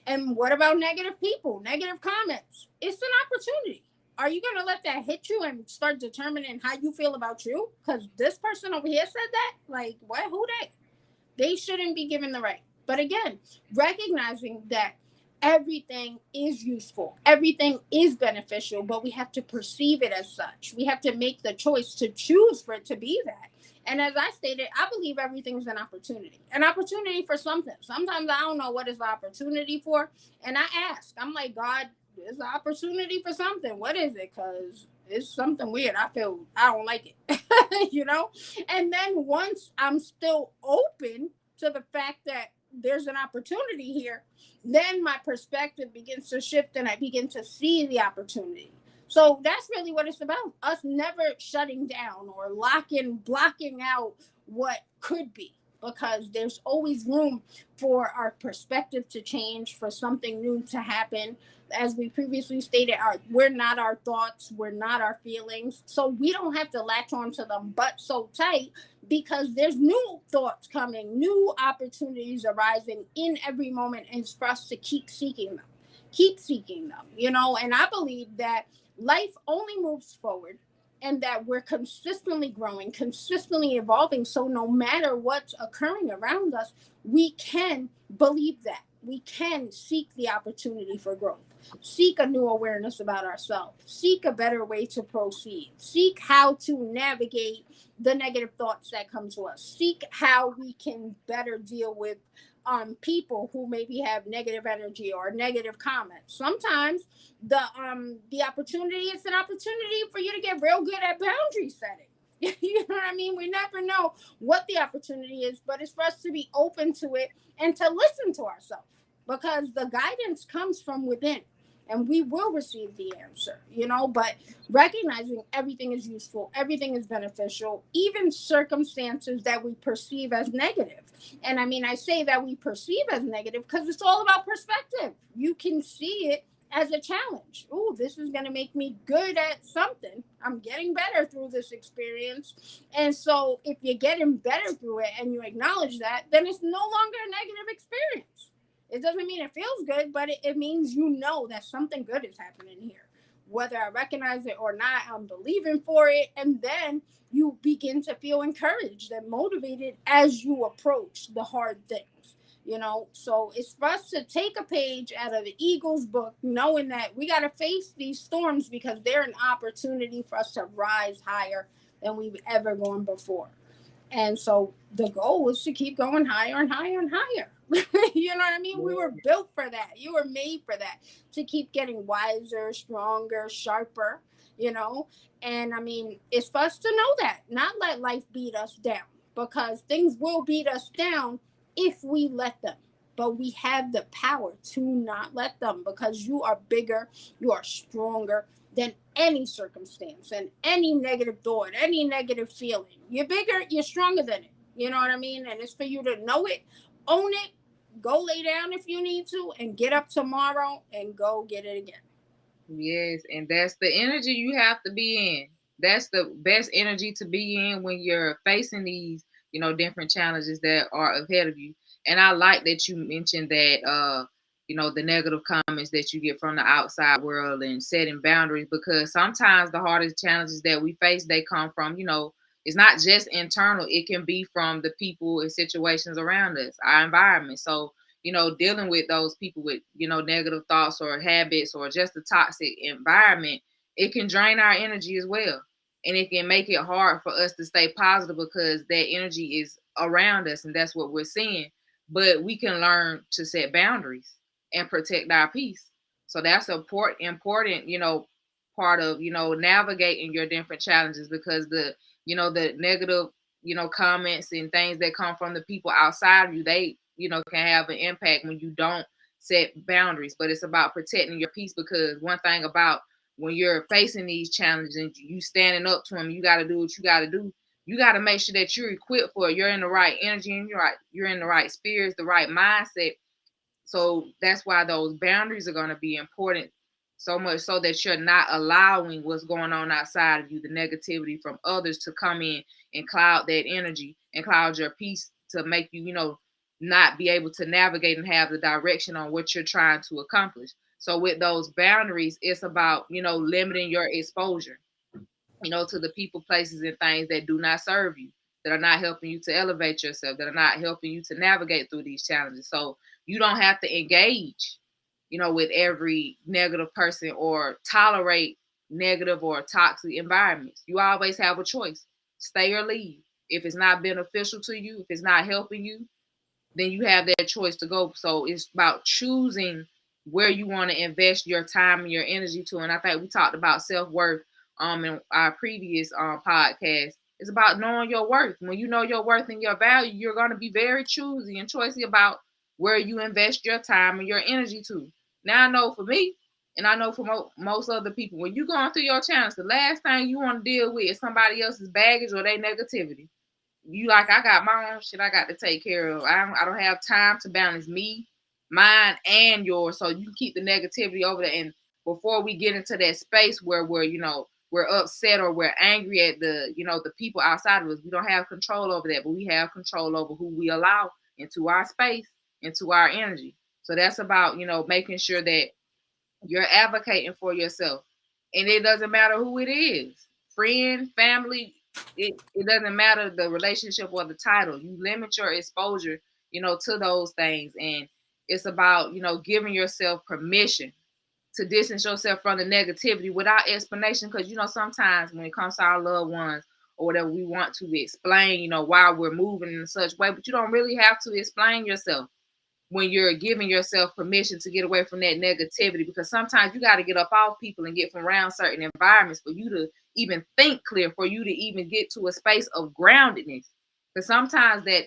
And what about negative people, negative comments? It's an opportunity. Are you going to let that hit you and start determining how you feel about you? Because this person over here said that? Like, what? Who they? They shouldn't be given the right. But again, recognizing that everything is useful, everything is beneficial, but we have to perceive it as such. We have to make the choice to choose for it to be that. And as I stated, I believe everything's an opportunity for something. Sometimes I don't know what is the opportunity for. And I ask, I'm like, God, there's an opportunity for something. What is it? Because it's something weird. I don't like it, And then once I'm still open to the fact that there's an opportunity here, then my perspective begins to shift and I begin to see the opportunity. So that's really what it's about. Us never shutting down or blocking out what could be, because there's always room for our perspective to change, for something new to happen. As we previously stated, we're not our thoughts, we're not our feelings. So we don't have to latch onto them but so tight, because there's new thoughts coming, new opportunities arising in every moment, and it's for us to keep seeking them, and I believe that life only moves forward, and that we're consistently growing, consistently evolving. So no matter what's occurring around us, we can believe that. We can seek the opportunity for growth, seek a new awareness about ourselves, seek a better way to proceed, seek how to navigate the negative thoughts that come to us, seek how we can better deal with people who maybe have negative energy or negative comments. Sometimes the opportunity is an opportunity for you to get real good at boundary setting. You know what I mean? We never know what the opportunity is, but it's for us to be open to it and to listen to ourselves, because the guidance comes from within and we will receive the answer, you know. But recognizing everything is useful, everything is beneficial, even circumstances that we perceive as negative. And I mean, I say that we perceive as negative because it's all about perspective. You can see it as a challenge. Oh, this is going to make me good at something. I'm getting better through this experience. And so if you're getting better through it and you acknowledge that, then it's no longer a negative experience. It doesn't mean it feels good, but it means you know that something good is happening here. Whether I recognize it or not, I'm believing for it. And then you begin to feel encouraged and motivated as you approach the hard things. You know, so it's for us to take a page out of the Eagles book, knowing that we got to face these storms because they're an opportunity for us to rise higher than we've ever gone before. And so the goal is to keep going higher and higher and higher. You know what I mean? We were built for that. You were made for that, to keep getting wiser, stronger, sharper, you know? And I mean, it's for us to know that, not let life beat us down, because things will beat us down if we let them. But we have the power to not let them, because you are bigger, you are stronger than any circumstance and any negative thought, any negative feeling. You're bigger, you're stronger than it. You know what I mean? And it's for you to know it, own it, go lay down if you need to, and get up tomorrow and go get it again. Yes, and that's the energy you have to be in. That's the best energy to be in when you're facing these, different challenges that are ahead of you. And I like that you mentioned that the negative comments that you get from the outside world and setting boundaries, because sometimes the hardest challenges that we face, they come from, it's not just internal, it can be from the people and situations around us, our environment. So dealing with those people with, negative thoughts or habits or just a toxic environment, it can drain our energy as well. And it can make it hard for us to stay positive because that energy is around us and that's what we're seeing. But we can learn to set boundaries and protect our peace. So that's an important, part of, navigating your different challenges, because the negative, comments and things that come from the people outside of you, they, can have an impact when you don't set boundaries. But it's about protecting your peace, because one thing about when you're facing these challenges and you standing up to them, you got to do what you got to do. You got to make sure that you're equipped for it. You're in the right energy and you're in the right spirits, the right mindset. So that's why those boundaries are going to be important, so much so that you're not allowing what's going on outside of you, the negativity from others, to come in and cloud that energy and cloud your peace, to make you, not be able to navigate and have the direction on what you're trying to accomplish. So with those boundaries, it's about, limiting your exposure, to the people, places, and things that do not serve you, that are not helping you to elevate yourself, that are not helping you to navigate through these challenges. So you don't have to engage, with every negative person or tolerate negative or toxic environments. You always have a choice: stay or leave. If it's not beneficial to you, if it's not helping you, then you have that choice to go. So it's about choosing where you want to invest your time and your energy to. And I think we talked about self-worth in our previous podcast. It's about knowing your worth. When you know your worth and your value, you're going to be very choosy and choicy about where you invest your time and your energy to. Now I know for me, and I know for most other people, when you're going through your challenge, the last thing you want to deal with is somebody else's baggage or their negativity. You like, I got my own shit I got to take care of. I don't have time to balance me, mine, and yours. So you keep the negativity over there. And before we get into that space where we're upset or we're angry at the people outside of us, we don't have control over that, but we have control over who we allow into our space, into our energy. So that's about, making sure that you're advocating for yourself. And it doesn't matter who it is, friend, family, it doesn't matter the relationship or the title. You limit your exposure, to those things. And it's about, giving yourself permission to distance yourself from the negativity without explanation. Because, sometimes when it comes to our loved ones or whatever, we want to explain, why we're moving in such way, but you don't really have to explain yourself when you're giving yourself permission to get away from that negativity, because sometimes you got to get up off people and get from around certain environments for you to even think clear, for you to even get to a space of groundedness. Because sometimes that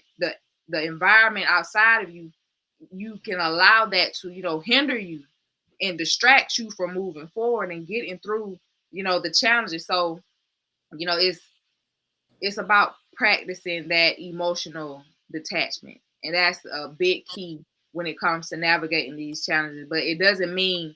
the environment outside of you, you can allow that to, hinder you and distract you from moving forward and getting through, the challenges. So, it's about practicing that emotional detachment. And that's a big key when it comes to navigating these challenges. But it doesn't mean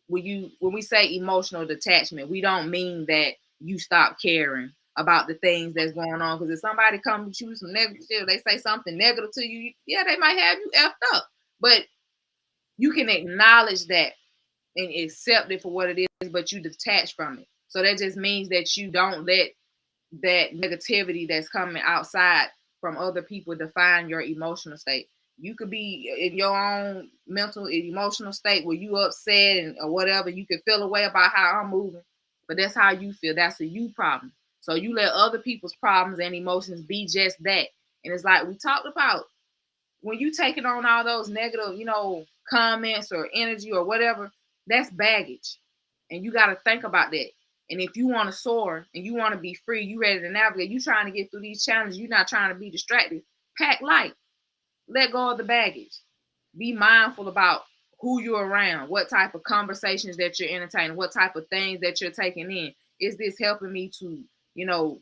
when we say emotional detachment, we don't mean that you stop caring about the things that's going on. Because if somebody comes to you with some negative shit, they say something negative to you, yeah, they might have you effed up. But you can acknowledge that and accept it for what it is, but you detach from it. So that just means that you don't let that negativity that's coming outside from other people define your emotional state. You could be in your own mental and emotional state where you upset or whatever. You can feel a way about how I'm moving, but that's how you feel. That's a you problem. So you let other people's problems and emotions be just that. And it's like we talked about, when you taking on all those negative, comments or energy or whatever, that's baggage. And you got to think about that. And if you want to soar and you want to be free, you ready to navigate, you trying to get through these challenges, you're not trying to be distracted. Pack light. Let go of the baggage. Be mindful about who you're around, what type of conversations that you're entertaining, what type of things that you're taking in. Is this helping me to,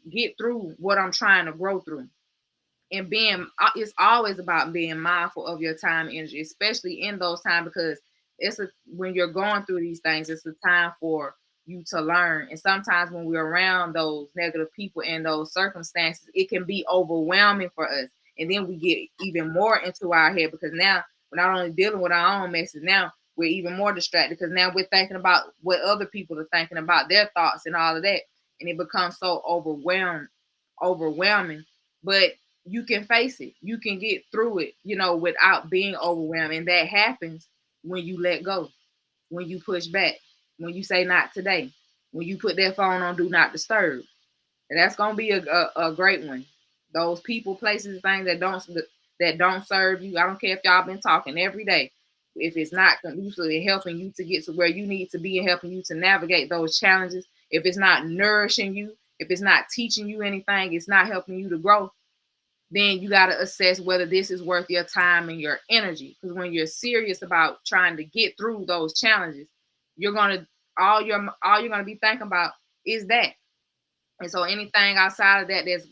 get through what I'm trying to grow through? And it's always about being mindful of your time and energy, especially in those times, because when you're going through these things, it's a time for you to learn. And sometimes when we're around those negative people and those circumstances, it can be overwhelming for us. And then we get even more into our head, because now we're not only dealing with our own messes, now we're even more distracted, because now we're thinking about what other people are thinking about, their thoughts and all of that. And it becomes so overwhelming. But you can face it. You can get through it, without being overwhelmed. And that happens when you let go, when you push back, when you say not today, when you put that phone on do not disturb. And that's gonna be a great one. Those people, places, things that don't serve you. I don't care if y'all been talking every day. If it's not conducive in helping you to get to where you need to be and helping you to navigate those challenges, if it's not nourishing you, if it's not teaching you anything, it's not helping you to grow, then you got to assess whether this is worth your time and your energy. Because when you're serious about trying to get through those challenges, you're gonna all you're gonna be thinking about is that. And so anything outside of that that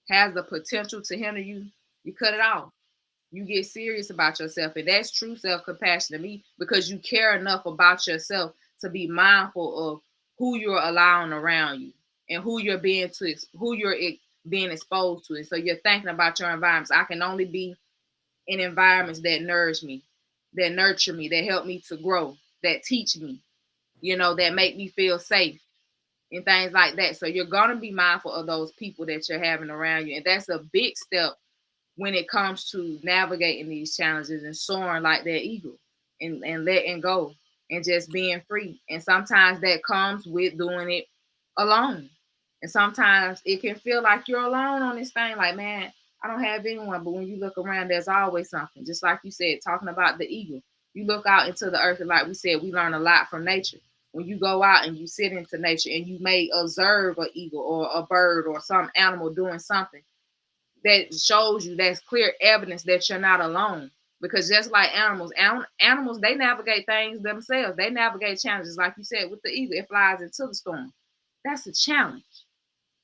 has the potential to hinder you, you cut it off. You get serious about yourself, and that's true self-compassion to me, because you care enough about yourself to be mindful of who you're allowing around you and who you're being exposed to. And so you're thinking about your environments. I can only be in environments that nourish me, that nurture me, that help me to grow, that teach me, that make me feel safe and things like that. So you're gonna be mindful of those people that you're having around you, and that's a big step when it comes to navigating these challenges and soaring like that eagle, and letting go and just being free. And sometimes that comes with doing it alone. And sometimes it can feel like you're alone on this thing, like, man, I don't have anyone. But when you look around, there's always something. Just like you said, talking about the eagle. You look out into the earth, and like we said, we learn a lot from nature. When you go out and you sit into nature and you may observe an eagle or a bird or some animal doing something, that shows you, that's clear evidence that you're not alone. Because just like animals, they navigate things themselves. They navigate challenges. Like you said, with the eagle, it flies into the storm. That's a challenge.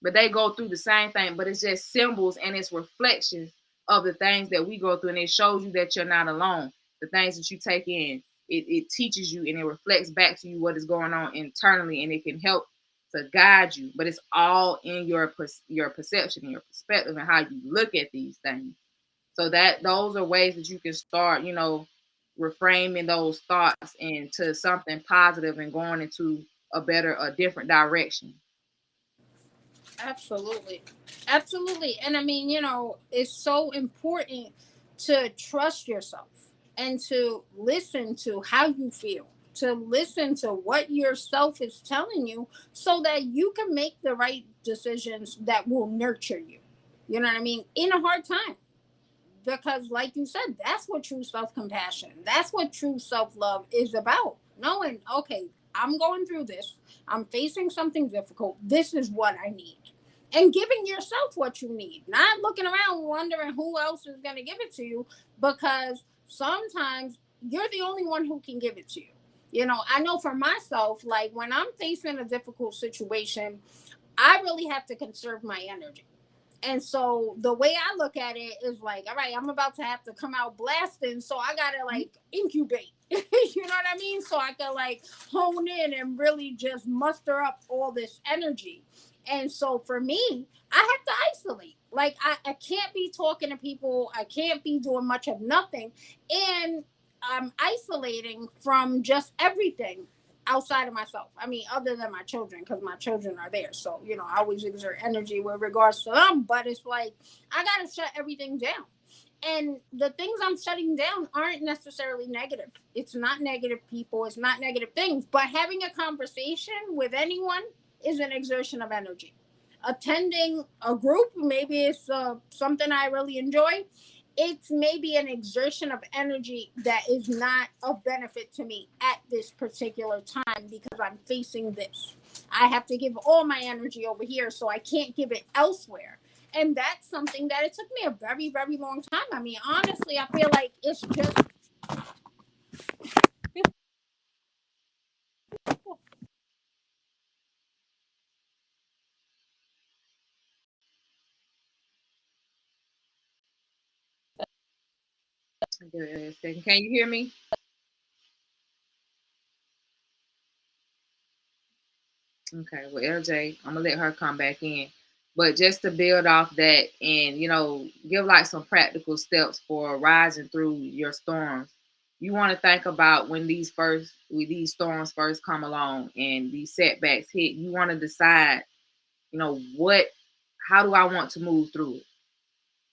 But they go through the same thing, but it's just symbols and it's reflections of the things that we go through. And it shows you that you're not alone. The things that you take in, it teaches you and it reflects back to you what is going on internally, and it can help to guide you. But it's all in your perception and your perspective and how you look at these things. So that those are ways that you can start, reframing those thoughts into something positive and going into a different direction. Absolutely. Absolutely. And I mean, it's so important to trust yourself and to listen to how you feel, to listen to what yourself is telling you so that you can make the right decisions that will nurture you. You know what I mean? In a hard time. Because, like you said, that's what true self compassion, that's what true self love is about. Knowing, okay, I'm going through this, I'm facing something difficult, this is what I need. And giving yourself what you need, not looking around wondering who else is going to give it to you, because sometimes you're the only one who can give it to you. I know for myself, like when I'm facing a difficult situation, I really have to conserve my energy. And so the way I look at it is like, all right, I'm about to have to come out blasting. So I got to like incubate, you know what I mean? So I can like hone in and really just muster up all this energy. And so for me, I have to isolate. Like I can't be talking to people. I can't be doing much of nothing. And I'm isolating from just everything outside of myself. I mean, other than my children, because my children are there. So, I always exert energy with regards to them. But it's like, I got to shut everything down. And the things I'm shutting down aren't necessarily negative. It's not negative people. It's not negative things. But having a conversation with anyone is an exertion of energy. Attending a group, maybe it's something I really enjoy, it's maybe an exertion of energy that is not of benefit to me at this particular time because I'm facing this. I have to give all my energy over here, so I can't give it elsewhere. And that's something that it took me a very, very long time. I mean, honestly, I feel like it's just. Can you hear me? Okay, well, LJ, I'm gonna let her come back in. But just to build off that and, give like some practical steps for rising through your storms. You want to think about when these storms first come along and these setbacks hit, you want to decide, what how do I want to move through it?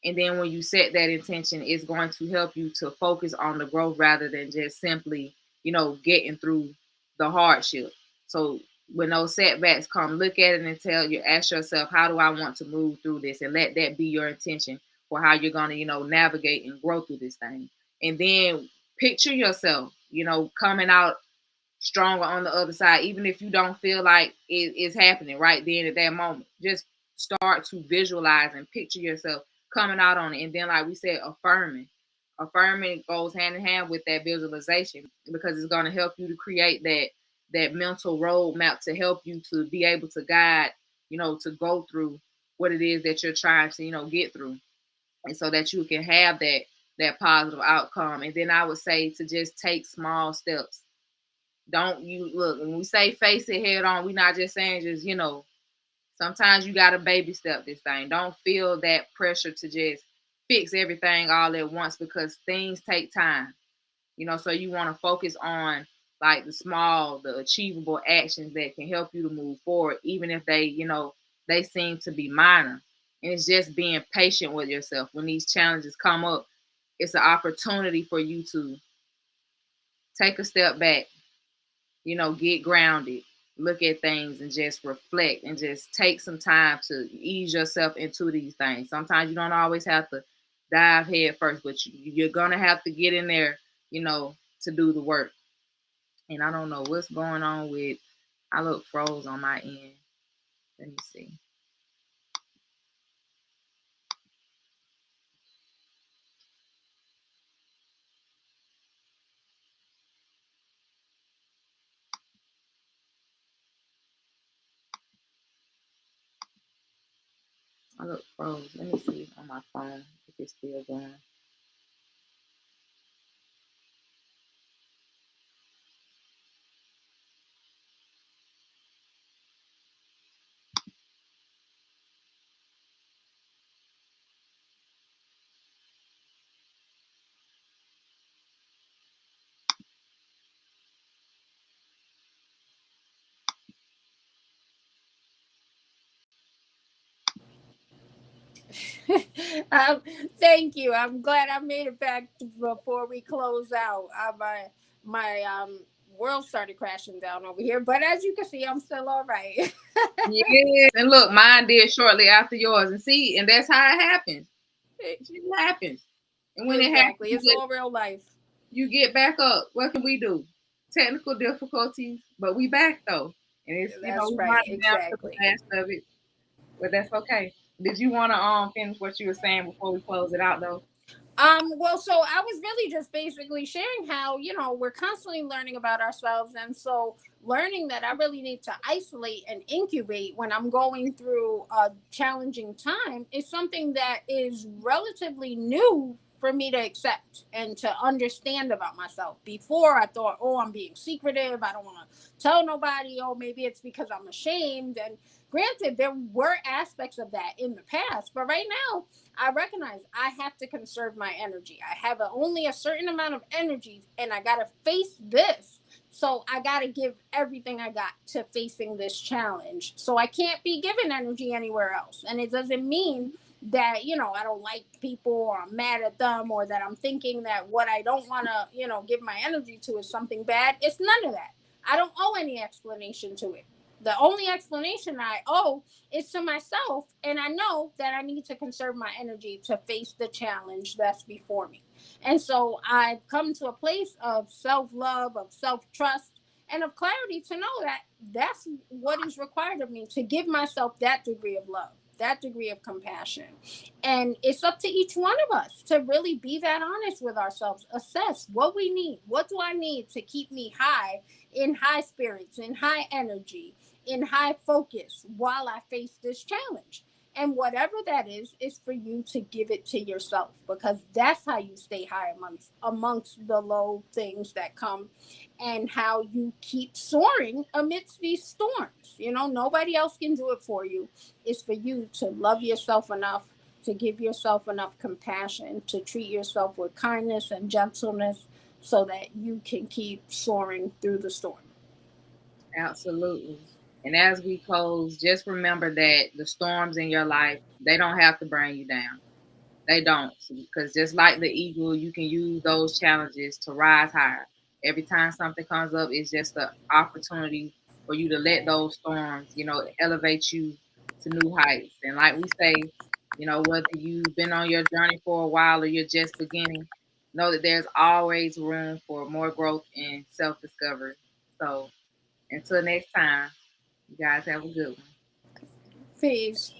And then when you set that intention, it's going to help you to focus on the growth rather than just simply, getting through the hardship. So when those setbacks come, look at it and ask yourself, how do I want to move through this? And let that be your intention for how you're going to, navigate and grow through this thing. And then picture yourself, coming out stronger on the other side, even if you don't feel like it is happening right then at that moment. Just start to visualize and picture yourself coming out on it. And then, like we said, affirming. Affirming goes hand in hand with that visualization because it's going to help you to create that mental roadmap to help you to be able to guide, to go through what it is that you're trying to, get through. And so that you can have that positive outcome. And then I would say to just take small steps. Don't you look when we say face it head on, we're not just saying just, sometimes you gotta baby step this thing. Don't feel that pressure to just fix everything all at once because things take time. So you want to focus on like the achievable actions that can help you to move forward, even if they seem to be minor. And it's just being patient with yourself. When these challenges come up, it's an opportunity for you to take a step back, get grounded, look at things and just reflect and just take some time to ease yourself into these things. Sometimes you don't always have to dive head first, but you're going to have to get in there, to do the work. And I don't know what's going on with, I look froze on my end. Let me see. I look froze. Let me see on my phone if it's still going. um, thank you. I'm glad I made it back before we close out. My world started crashing down over here, but as you can see, I'm still all right. Yes. And look, mine did shortly after yours. And see, and that's how it happens. It just happens. And when it happens, Exactly. It's all real life. you get back up. What can we do? Technical difficulties, but we back though. And it's That's we right. running down to the Exactly. last of it. But that's okay. Did you wanna finish what you were saying before we close it out though? Well, so I was really just basically sharing how, we're constantly learning about ourselves. And so learning that I really need to isolate and incubate when I'm going through a challenging time is something that is relatively new for me to accept and to understand about myself. Before I thought, oh, I'm being secretive. I don't want to tell nobody. Oh, maybe it's because I'm ashamed. And granted, there were aspects of that in the past, but right now, I recognize I have to conserve my energy. I have only a certain amount of energy and I got to face this. So I got to give everything I got to facing this challenge. So I can't be giving energy anywhere else. And it doesn't mean that, I don't like people or I'm mad at them or that I'm thinking that what I don't want to, give my energy to is something bad. It's none of that. I don't owe any explanation to it. The only explanation I owe is to myself, and I know that I need to conserve my energy to face the challenge that's before me. And so I've come to a place of self-love, of self-trust, and of clarity to know that that's what is required of me, to give myself that degree of love, that degree of compassion. And it's up to each one of us to really be that honest with ourselves, assess what we need. What do I need to keep me high, in high spirits, in high energy, in high focus while I face this challenge? And whatever that is for you to give it to yourself, because that's how you stay high amongst the low things that come, and how you keep soaring amidst these storms. Nobody else can do it for you. It's for you to love yourself enough, to give yourself enough compassion, to treat yourself with kindness and gentleness so that you can keep soaring through the storm. Absolutely. And as we close, just remember that the storms in your life, they don't have to bring you down. They don't. Because just like the eagle, you can use those challenges to rise higher. Every time something comes up, it's just an opportunity for you to let those storms, elevate you to new heights. And like we say, whether you've been on your journey for a while or you're just beginning, know that there's always room for more growth and self discovery. So until next time, you guys have a good one. Peace.